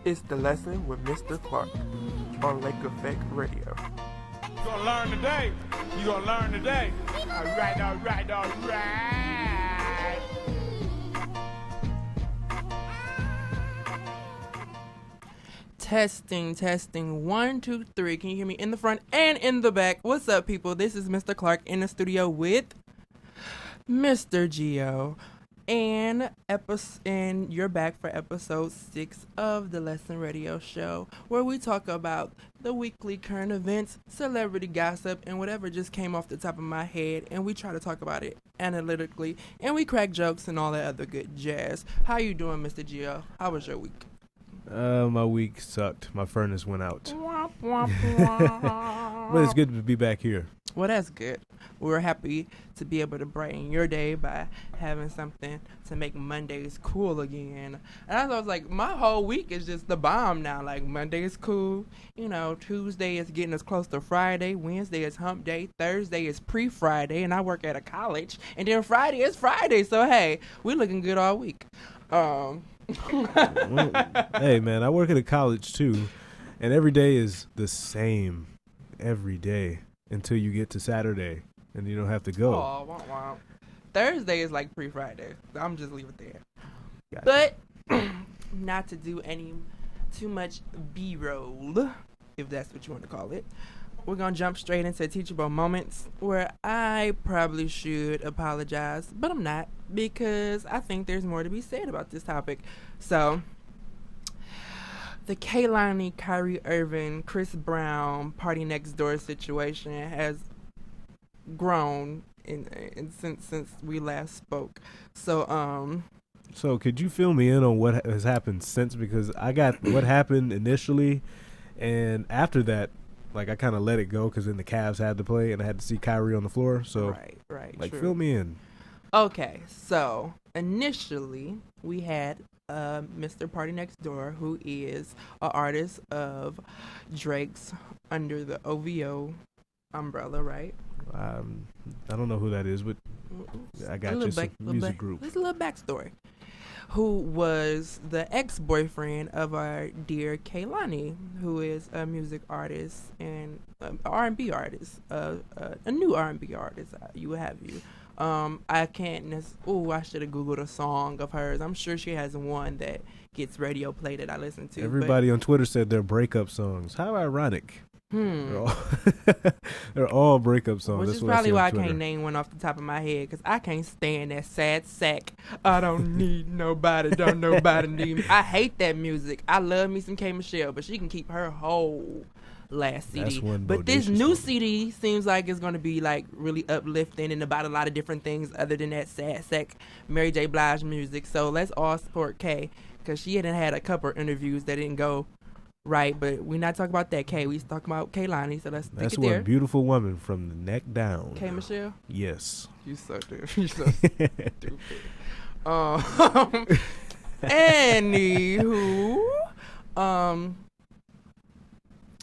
It's the lesson with Mr. Clark on Lake Effect Radio. You gonna learn today. You gonna learn today. All right, all right, all right. Testing. 1, 2, 3. Can you hear me in the front and in the back? What's up, people? This is Mr. Clark in the studio with Mr. Gio. And you're back for episode 6 of the Lesson Radio Show, where we talk about the weekly current events, celebrity gossip, and whatever just came off the top of my head, and we try to talk about it analytically, and we crack jokes and all that other good jazz. How you doing, Mr. Gio? How was your week? My week sucked. My furnace went out. But it's good to be back here. Well, that's good. We're happy to be able to brighten your day by having something to make Mondays cool again. And I was like, my whole week is just the bomb now. Like, Monday is cool. You know, Tuesday is getting us close to Friday. Wednesday is hump day. Thursday is pre-Friday, and I work at a college. And then Friday is Friday. So, hey, we're looking good all week. Well, hey, man, I work at a college, too. And every day is the same every day until you get to Saturday. And you don't have to go. Oh, wow. Thursday is like pre-Friday. I'm just leave it there. Gotcha. But not to do too much B-roll, if that's what you want to call it. We're going to jump straight into teachable moments where I probably should apologize, but I'm not, because I think there's more to be said about this topic. So, the Kehlani, Kyrie Irving, Chris Brown, Party Next Door situation has grown since we last spoke. So could you fill me in on what has happened since? Because I got what happened initially, and after that, like, I kind of let it go because then the Cavs had to play and I had to see Kyrie on the floor. So right, like, true. fill me in. Okay, so initially we had Mr. Party Next Door, who is an artist of Drake's under the OVO umbrella, right? I don't know who that is, but I got you. It's a music group. There's a little backstory. Who was the ex-boyfriend of our dear Kehlani, who is a music artist and R&B artist, a new R&B artist. You have you. I can't. I should have Googled a song of hers. I'm sure she has one that gets radio play that I listen to. Everybody on Twitter said they're breakup songs. How ironic. They're all breakup songs. Which That's is what probably why I Twitter. can't name one off the top of my head, because I can't stand that sad sack. I don't need nobody, don't nobody need me. I hate that music. I love me some K. Michelle, but she can keep her whole last CD. That's one but this bodacious new one. CD seems like it's going to be like really uplifting and about a lot of different things other than that sad sack Mary J. Blige music. So let's all support K, because she had a couple of interviews that didn't go right, but we're not talking about that K. We talking about Kehlani, so let's stick That's it there. one beautiful woman from the neck down. K. Michelle? Yes. You so stupid. You so stupid. Anywho,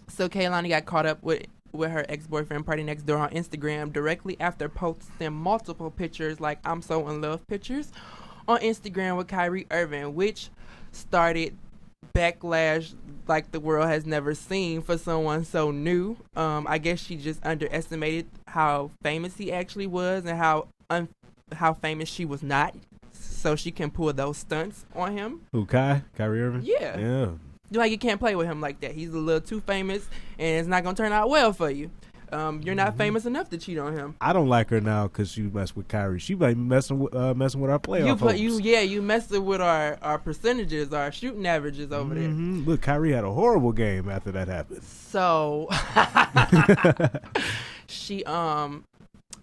so Kehlani got caught up with her ex-boyfriend Party Next Door on Instagram directly after posting multiple pictures, like I'm so in love pictures, on Instagram with Kyrie Irving, which started backlash like the world has never seen for someone so new. I guess she just underestimated how famous he actually was and how famous she was not, so she can pull those stunts on him. Who, Kyrie Irving? Yeah. Like, you can't play with him like that. He's a little too famous, and it's not gonna turn out well for you. You're not famous enough to cheat on him. I don't like her now because she messed with Kyrie. She might be messing with our playoff hopes. You messing with our percentages, our shooting averages over there. Look, Kyrie had a horrible game after that happened. So she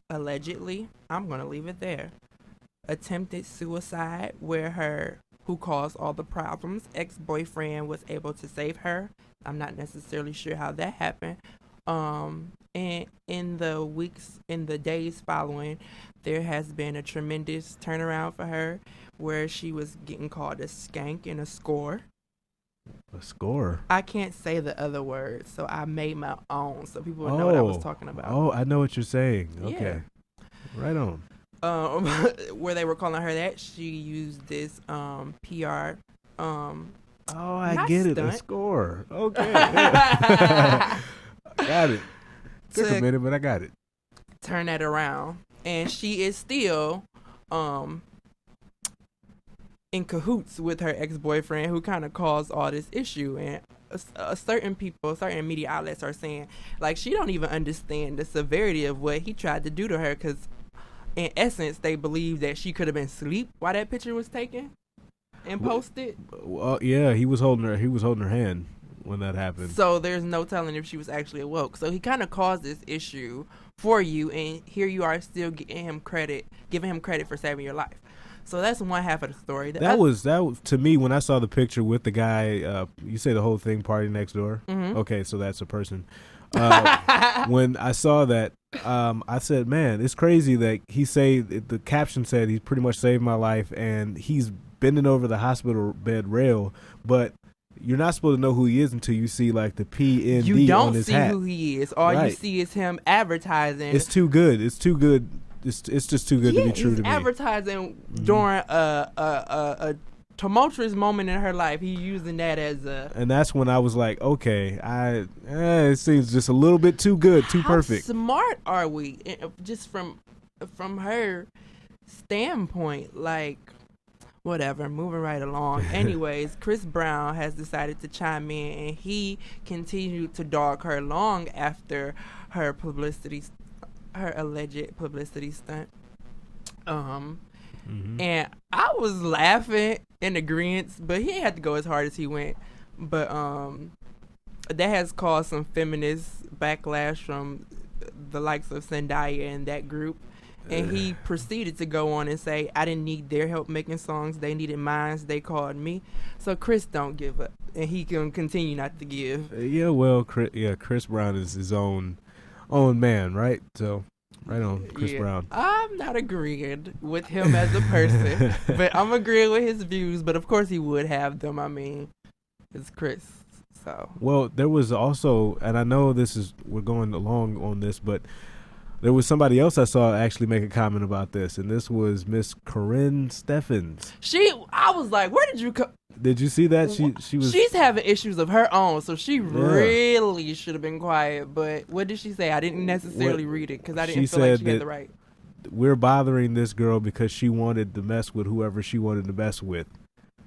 allegedly, I'm gonna leave it there, attempted suicide, where her, who caused all the problems, ex-boyfriend was able to save her. I'm not necessarily sure how that happened. And in the days following, there has been a tremendous turnaround for her, where she was getting called a skank and a score. A score? I can't say the other words, so I made my own, so people would know what I was talking about. Oh, I know what you're saying. Okay. Yeah. Right on. Where they were calling her that, she used this PR Oh, I Not get it. A stunt. score. Okay. Yeah. Got it. Took a To minute, but I got it. turn that around, and she is still in cahoots with her ex-boyfriend, who kind of caused all this issue. And certain people, certain media outlets are saying, like, she don't even understand the severity of what he tried to do to her, because in essence they believe that she could have been asleep while that picture was taken and posted. Well, yeah, he was holding her hand when that happened. So there's no telling if she was actually awoke. So he kind of caused this issue for you, and here you are still giving him credit for saving your life. So that's one half of the story. That was to me when I saw the picture with the guy. You say the whole thing, party next door. Mhm. Okay, so that's a person. When I saw that, I said, "Man, it's crazy that the caption said he pretty much saved my life, and he's bending over the hospital bed rail, but." You're not supposed to know who he is until you see like the PND You don't on his see hat. who he is. All you Right. see is him advertising. It's too good. It's too good. It's just too good to be true he's to me. advertising during a tumultuous moment in her life. He's using that as a. And that's when I was like, okay, it seems just a little bit too good, too perfect. How smart are we? Just from her standpoint, like. Whatever, moving right along. Anyways, Chris Brown has decided to chime in, and he continued to dog her long after her alleged publicity stunt. And I was laughing in agreement, but he ain't had to go as hard as he went. But that has caused some feminist backlash from the likes of Zendaya and that group. And he proceeded to go on and say, I didn't need their help making songs. They needed mine. They called me. So Chris don't give up. And he can continue not to give. Yeah, well, Chris Brown is his own man, right? So, right on, Chris Brown. I'm not agreeing with him as a person, but I'm agreeing with his views. But of course he would have them. I mean, it's Chris. So. Well, there was also, and I know we're going along on this, but there was somebody else I saw actually make a comment about this, and this was Miss Corinne Steffens. I was like, where did you come? Did you see that? She's having issues of her own, so she really should have been quiet. But what did she say? I didn't necessarily read it because I didn't feel like she had the right. We're bothering this girl because she wanted to mess with whoever she wanted to mess with.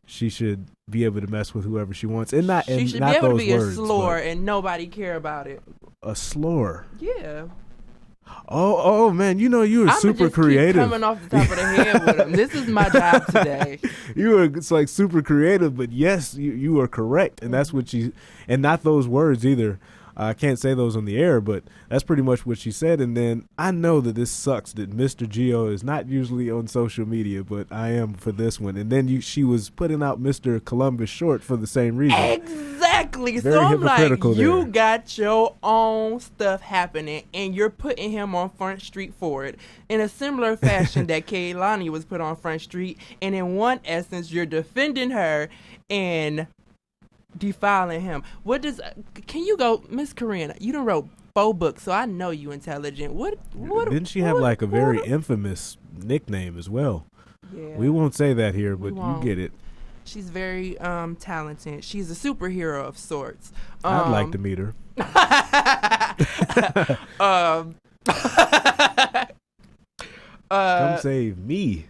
She should be able to mess with whoever she wants, and not she should not be able those to be words, a slore and nobody care about it. A slore. Yeah. Oh man, you were super creative. Keep coming off the top of the head with them. This is my job today. It's like super creative, but yes, you are correct, and that's what and not those words either. I can't say those on the air, but that's pretty much what she said. And then I know that this sucks that Mr. Gio is not usually on social media, but I am for this one. And then she was putting out Mr. Columbus short for the same reason. Exactly. Very so I'm like, hypocritical you there. got your own stuff happening, and you're putting him on Front Street for it in a similar fashion that Kehlani was put on Front Street. And in one essence, you're defending her and defiling him. Can you go, Miss Corinne? You done wrote 4 books, so I know you intelligent. What Didn't she have like a very infamous nickname as well? Yeah. We won't say that here, but you get it. She's very talented. She's a superhero of sorts. I'd like to meet her. Come save me.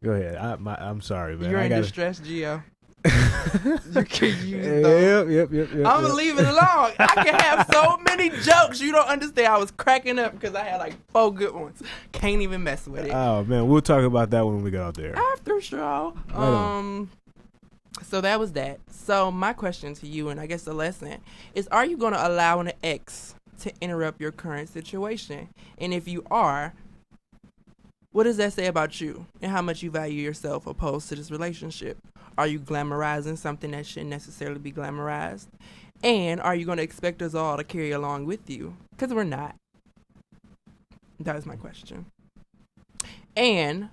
Go ahead. I'm sorry, man. You're in distress, Gio. You can use those. Yep. I'm gonna leave it alone. I can have so many jokes. You don't understand. I was cracking up because I had like 4 good ones. Can't even mess with it. Oh man, we'll talk about that when we get out there. After show. So that was that. So my question to you, and I guess the lesson is: are you gonna allow an ex to interrupt your current situation? And if you are, what does that say about you and how much you value yourself opposed to this relationship? Are you glamorizing something that shouldn't necessarily be glamorized? And are you going to expect us all to carry along with you? Because we're not. That is my question. And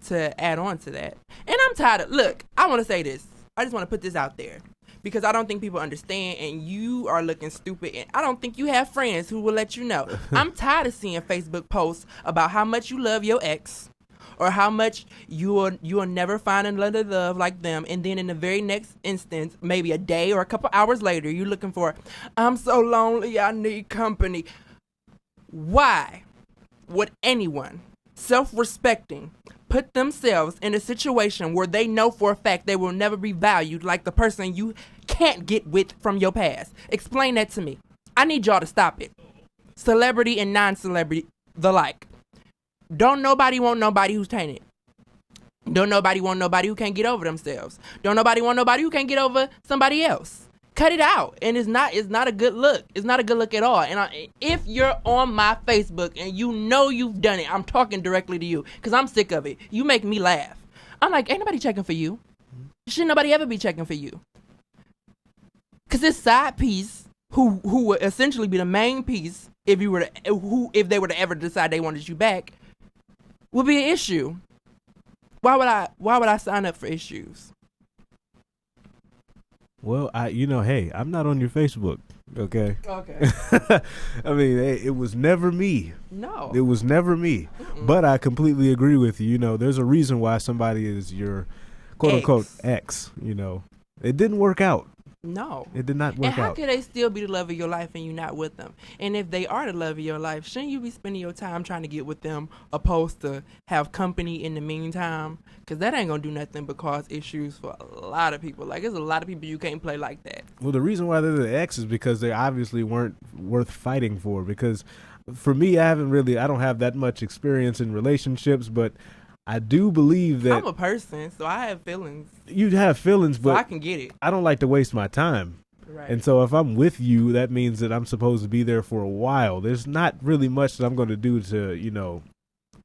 to add on to that, and I'm tired of, look, I want to say this. I just want to put this out there because I don't think people understand, and you are looking stupid, and I don't think you have friends who will let you know. I'm tired of seeing Facebook posts about how much you love your ex, or how much you'll never find another love like them, and then in the very next instance, maybe a day or a couple hours later, you're looking for, I'm so lonely, I need company. Why would anyone self-respecting put themselves in a situation where they know for a fact they will never be valued like the person you can't get with from your past? Explain that to me. I need y'all to stop it. Celebrity and non-celebrity, the like. Don't nobody want nobody who's tainted. Don't nobody want nobody who can't get over themselves. Don't nobody want nobody who can't get over somebody else. Cut it out. And it's not a good look. It's not a good look at all. And if you're on my Facebook and you know you've done it, I'm talking directly to you because I'm sick of it. You make me laugh. I'm like, ain't nobody checking for you. Should nobody ever be checking for you? Because this side piece, who would essentially be the main piece, if they were to ever decide they wanted you back, would be an issue. Why would I sign up for issues? Well, hey, I'm not on your Facebook, okay? Okay. I mean, it was never me. No. It was never me. Mm-mm. But I completely agree with you. You know, there's a reason why somebody is your quote-unquote ex, you know. It didn't work out. No. It did not work out. And how could they still be the love of your life and you not with them? And if they are the love of your life, shouldn't you be spending your time trying to get with them opposed to have company in the meantime? Because that ain't going to do nothing but cause issues for a lot of people. Like, there's a lot of people you can't play like that. Well, the reason why they're the ex is because they obviously weren't worth fighting for. Because for me, I don't have that much experience in relationships, but I do believe that I'm a person, so I have feelings. You have feelings, but so I can get it. I don't like to waste my time. Right. And so if I'm with you, that means that I'm supposed to be there for a while. There's not really much that I'm going to do to,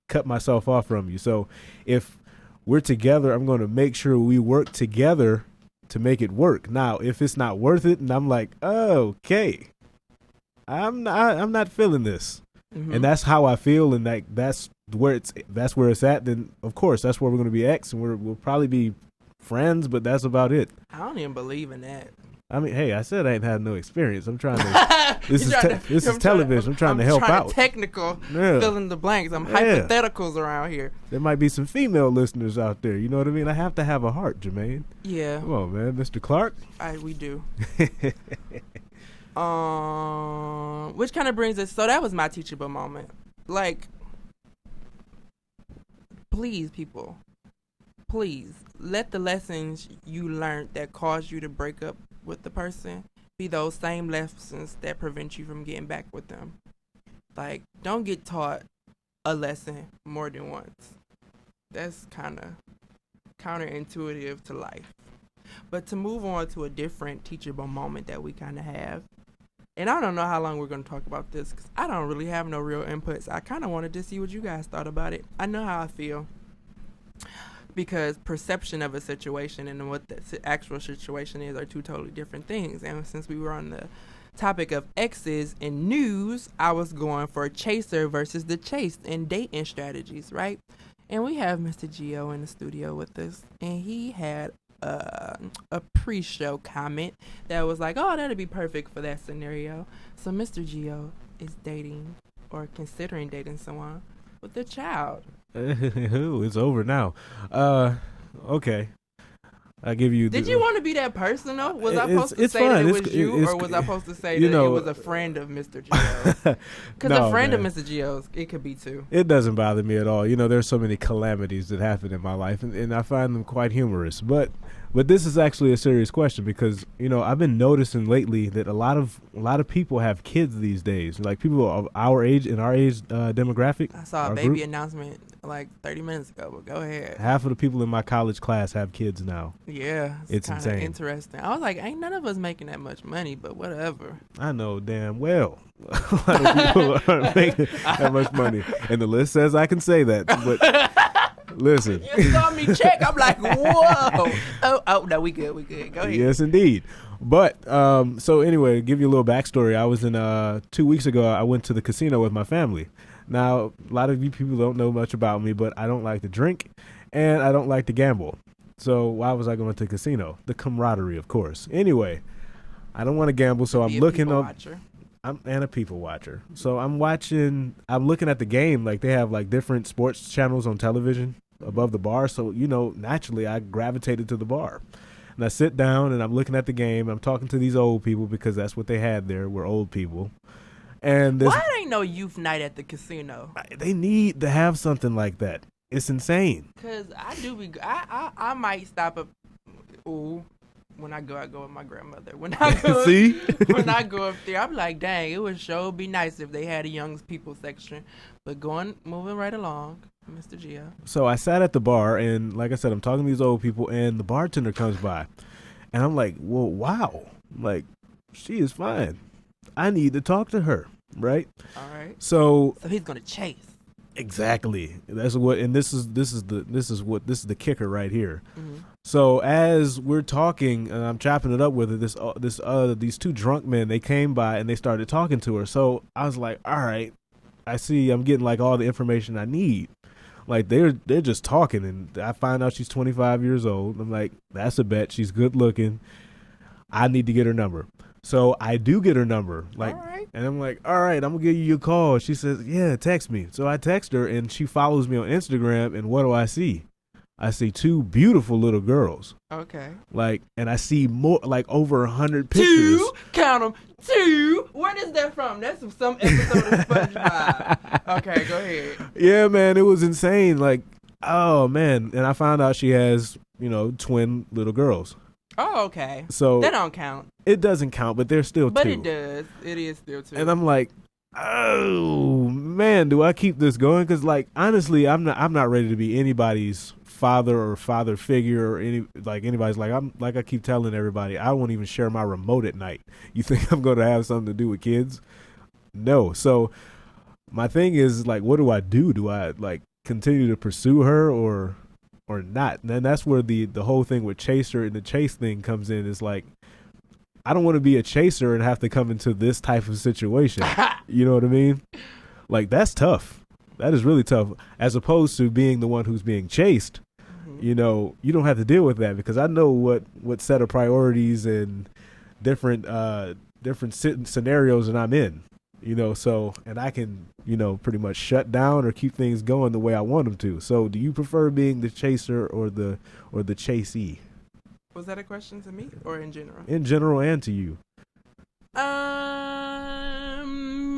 cut myself off from you. So if we're together, I'm going to make sure we work together to make it work. Now, if it's not worth it and I'm like, oh, okay, I'm not feeling this. Mm-hmm. And that's how I feel, and that's where it's at, then of course that's where we're going to be ex, and we'll probably be friends, but that's about it. I don't even believe in that. I mean, hey, I said I ain't had no experience. I'm trying to. This is television. I'm trying to help out. Technical, fill in the blanks. I'm hypotheticals around here. There might be some female listeners out there. You know what I mean? I have to have a heart, Jermaine. Yeah. Come on, man, Mr. Clark. We do. Which kind of brings us. So that was my teachable moment. Like, please, people, please let the lessons you learned that caused you to break up with the person be those same lessons that prevent you from getting back with them. Like, don't get taught a lesson more than once. That's kind of counterintuitive to life. But to move on to a different teachable moment that we kind of have, and I don't know how long we're going to talk about this because I don't really have no real inputs. I kind of wanted to see what you guys thought about it. I know how I feel because perception of a situation and what the actual situation is are two totally different things. And since we were on the topic of exes and news, I was going for chaser versus the chased and dating strategies, right? And we have Mr. Gio in the studio with us, and he had a pre-show comment that was like, oh, that'd be perfect for that scenario. So Mr. Gio is dating or considering dating someone with a child. It's over now. Okay. I give you. Did you want to be that person though? Was I supposed to say that it was you, or was I supposed to say that it was a friend of Mr. Gio's? Because a friend of Mr. Gio's, it could be too. It doesn't bother me at all. You know, there's so many calamities that happen in my life, and I find them quite humorous. But this is actually a serious question because I've been noticing lately that a lot of people have kids these days. Like people of our age demographic. I saw a baby announcement like 30 minutes ago, but go ahead. Half of the people in my college class have kids now. Yeah, it's insane. Interesting. I was like, ain't none of us making that much money, but whatever. I know damn well a lot of people aren't making that much money, and the list says I can say that. But listen, you saw me check. I'm like, whoa. Oh, no, we good. Go ahead. Yes, indeed. But so anyway, to give you a little backstory, I was in 2 weeks ago. I went to the casino with my family. Now, a lot of you people don't know much about me, but I don't like to drink, and I don't like to gamble. So why was I going to the casino? The camaraderie, of course. Anyway, I don't want to gamble, so I'm looking up. I'm and a people watcher. So I'm looking at the game. Like they have like different sports channels on television above the bar. So, naturally I gravitated to the bar. And I sit down and I'm looking at the game. I'm talking to these old people because that's what they had there were old people. And why ain't no youth night at the casino? They need to have something like that. It's insane. Cause I might stop up. Ooh, when I go with my grandmother. When I go, See? when I go up there, I'm like, dang, it would sure be nice if they had a young people section. But moving right along, Mr. Gio. So I sat at the bar, and like I said, I'm talking to these old people, and the bartender comes by, and I'm like, well, wow, like she is fine. I need to talk to her, right? All right. So he's gonna chase. Exactly. That's what, and this is the kicker right here. Mm-hmm. So as we're talking, and I'm chopping it up with her, these two drunk men, they came by and they started talking to her. So I was like, all right, I see, I'm getting like all the information I need. Like they're just talking, and I find out she's 25 years old. I'm like, that's a bet. She's good looking. I need to get her number. So I do get her number. Like, all right. And I'm like, all right, I'm gonna give you a call. She says, yeah, text me. So I text her, and she follows me on Instagram. And what do I see? I see two beautiful little girls. Okay. Like, and I see more, like over 100 pictures. Two, count them. Two. Where is that from? That's from some episode of SpongeBob. Okay, go ahead. Yeah, man, it was insane. Like, oh man, and I found out she has, twin little girls. Oh, okay. So that don't count. It doesn't count, but they're still but two. But it does. It is still two. And I'm like, oh man, do I keep this going? Because like honestly, I'm not ready to be anybody's father or father figure or anybody's. Like I keep telling everybody, I won't even share my remote at night. You think I'm going to have something to do with kids? No. So my thing is like, what do I do? Do I like continue to pursue her or not? And then that's where the whole thing with chaser and the chase thing comes in. Is like, I don't want to be a chaser and have to come into this type of situation. You know what I mean? Like, that's tough. That is really tough. As opposed to being the one who's being chased, you don't have to deal with that because I know what set of priorities and different scenarios that I'm in, so, and I can, pretty much shut down or keep things going the way I want them to. So do you prefer being the chaser or the chasee? Was that a question to me or in general? In general and to you.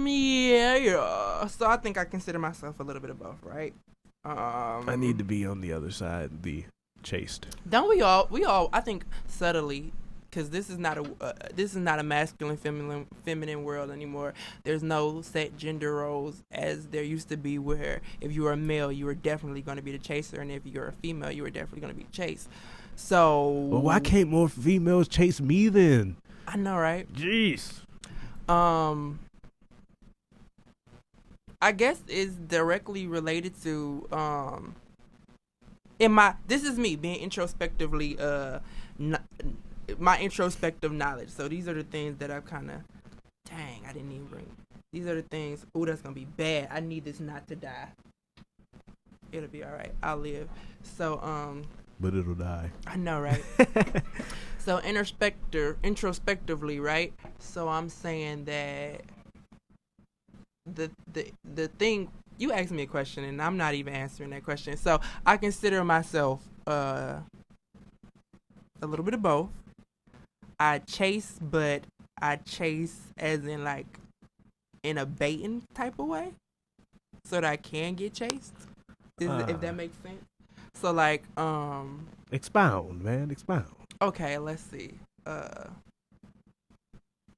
Yeah. So I think I consider myself a little bit of both, right? I need to be on the other side, the chased. Don't we all? I think subtly, because this is not a masculine, feminine world anymore. There's no set gender roles as there used to be, where if you were a male, you were definitely going to be the chaser, and if you're a female, you were definitely going to be chased. So, well, why can't more females chase me then? I know, right? Jeez. I guess it's directly related to this is me being introspectively my introspective knowledge. So these are the things that I've kind of, dang, I didn't even bring. These are the things. Oh, that's gonna be bad. I need this not to die. It'll be all right. I'll live. So but it'll die. I know, right? So introspectively, right? So I'm saying that the thing, you asked me a question and I'm not even answering that question. So I consider myself a little bit of both. I chase, but I chase as in like in a baiting type of way, so that I can get chased. If that makes sense. So like expound, man, expound. Okay, let's see.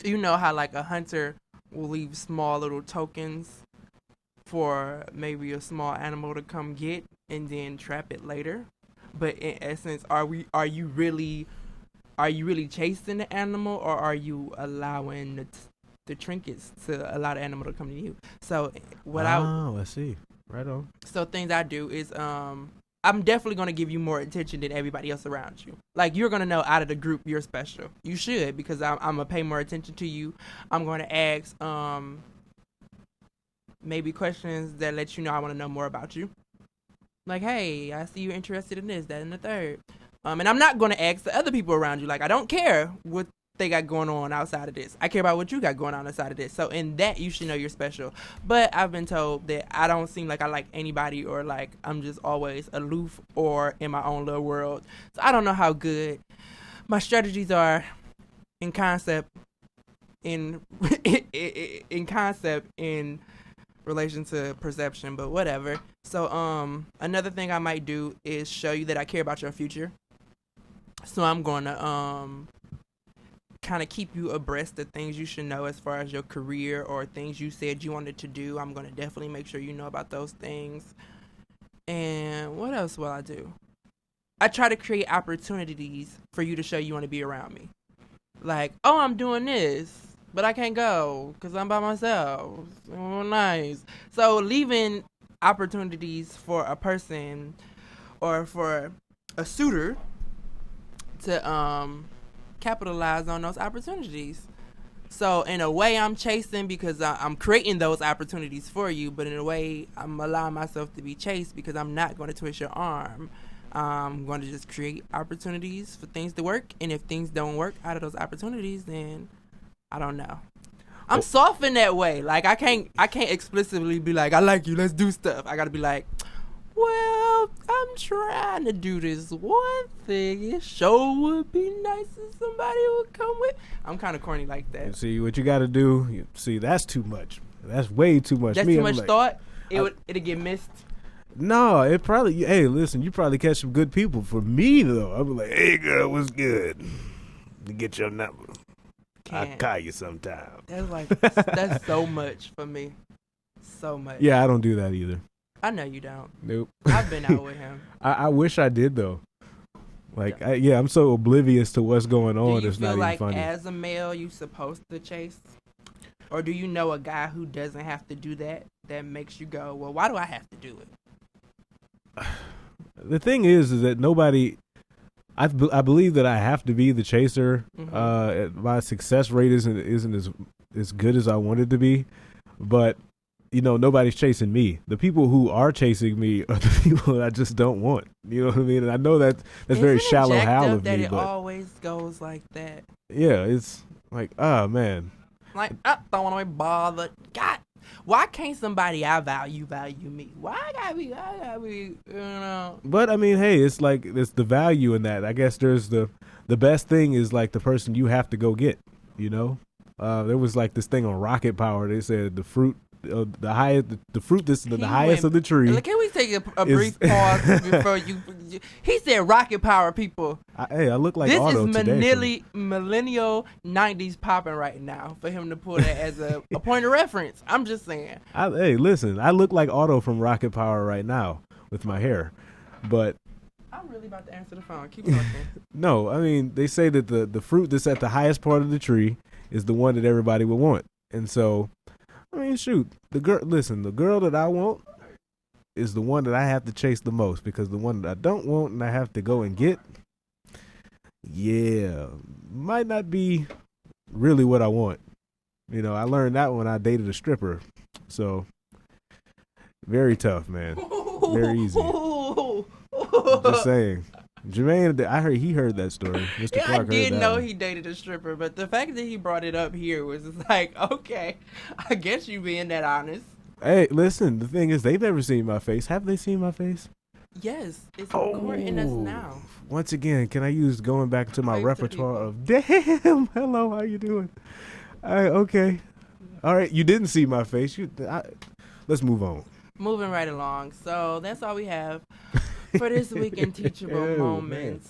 You know how like a hunter will leave small little tokens for maybe a small animal to come get and then trap it later. But in essence, are you really chasing the animal, or are you allowing the trinkets to allow the animal to come to you? So I see. Right on. So things I do is I'm definitely going to give you more attention than everybody else around you. Like, you're going to know out of the group you're special. You should, because I'm going to pay more attention to you. I'm going to ask maybe questions that let you know I want to know more about you. Like, hey, I see you're interested in this, that, and the third. And I'm not going to ask the other people around you. Like, I don't care what they got going on outside of this. I care about what you got going on outside of this. So in that, you should know you're special. But I've been told that I don't seem like I like anybody, or like I'm just always aloof or in my own little world. So I don't know how good my strategies are in concept, in relation to perception, but whatever. So another thing I might do is show you that I care about your future. So I'm going to kind of keep you abreast of things you should know as far as your career or things you said you wanted to do. I'm going to definitely make sure you know about those things. And what else will I do? I try to create opportunities for you to show you want to be around me. Like, oh, I'm doing this, but I can't go because I'm by myself. Oh, nice. So leaving opportunities for a person or for a suitor to capitalize on those opportunities. So in a way, I'm chasing because I'm creating those opportunities for you, but in a way, I'm allowing myself to be chased because I'm not going to twist your arm. I'm going to just create opportunities for things to work, and if things don't work out of those opportunities, then I don't know. I'm soft in that way. Like I can't explicitly be like, I like you, let's do stuff. I gotta be like, well, I'm trying to do this one thing. It sure would be nice if somebody would come with. I'm kind of corny like that. You see what you got to do. See, that's too much. That's way too much. That's too much thought. It'll get missed. No, it probably. Hey, listen, you probably catch some good people. For me though, I'll be like, hey girl, what's good? To get your number. I'll call you sometime. That's so much for me. So much. Yeah, I don't do that either. I know you don't. Nope. I've been out with him. I wish I did though. Like, I'm so oblivious to what's going on. Do you it's feel not like even funny. as a male you supposed to chase? Or do you know a guy who doesn't have to do that makes you go, well, why do I have to do it? The thing is that nobody. I believe that I have to be the chaser. Mm-hmm. My success rate isn't as good as I want it to be, but nobody's chasing me. The people who are chasing me are the people that I just don't want. You know what I mean? And I know that's very shallow Hal of that me, it but always goes like that. Yeah, it's like, oh man. Like, I don't want to be bothered. God, why can't somebody I value me? Why I gotta be, But I mean, hey, it's like, it's the value in that. I guess there's the best thing is like the person you have to go get, There was like this thing on Rocket Power. They said the fruit, the fruit that's the highest of the tree. Can we take a brief pause before you? He said Rocket Power, people. I look like this Otto is today. millennial 90s popping right now for him to pull that as a point of reference. I'm just saying. Hey, listen, I look like Otto from Rocket Power right now with my hair, but I'm really about to answer the phone. Keep talking. No, I mean, they say that the fruit that's at the highest part of the tree is the one that everybody would want, and so. I mean, shoot, the girl that I want is the one that I have to chase the most, because the one that I don't want and I have to go and get, might not be really what I want. I learned that when I dated a stripper. So, very tough, man. Very easy. Just saying. Jermaine, I heard he heard that story. Mr. Yeah, Clark I did know one. he dated a stripper, but the fact that he brought it up here was just like, okay, I guess you being that honest. Hey, listen, the thing is, they've never seen my face. Have they seen my face? Yes, it's recording us now. Once again, can I use going back to my repertoire of, damn, hello, how you doing? Okay. All right, you didn't see my face. Let's move on. Moving right along. So that's all we have for this week in Teachable Moments.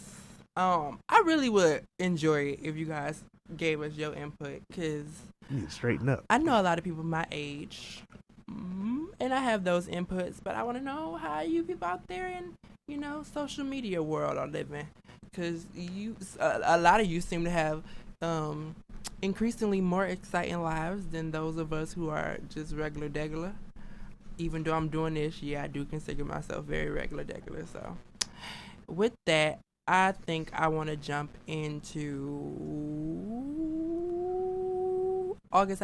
I really would enjoy it if you guys gave us your input, because you need to straighten up. I know a lot of people my age, and I have those inputs, but I want to know how you people out there in social media world are living, because a lot of you seem to have increasingly more exciting lives than those of us who are just regular degular. Even though I'm doing this, I do consider myself very regular degular. So with that, I think I want to jump into August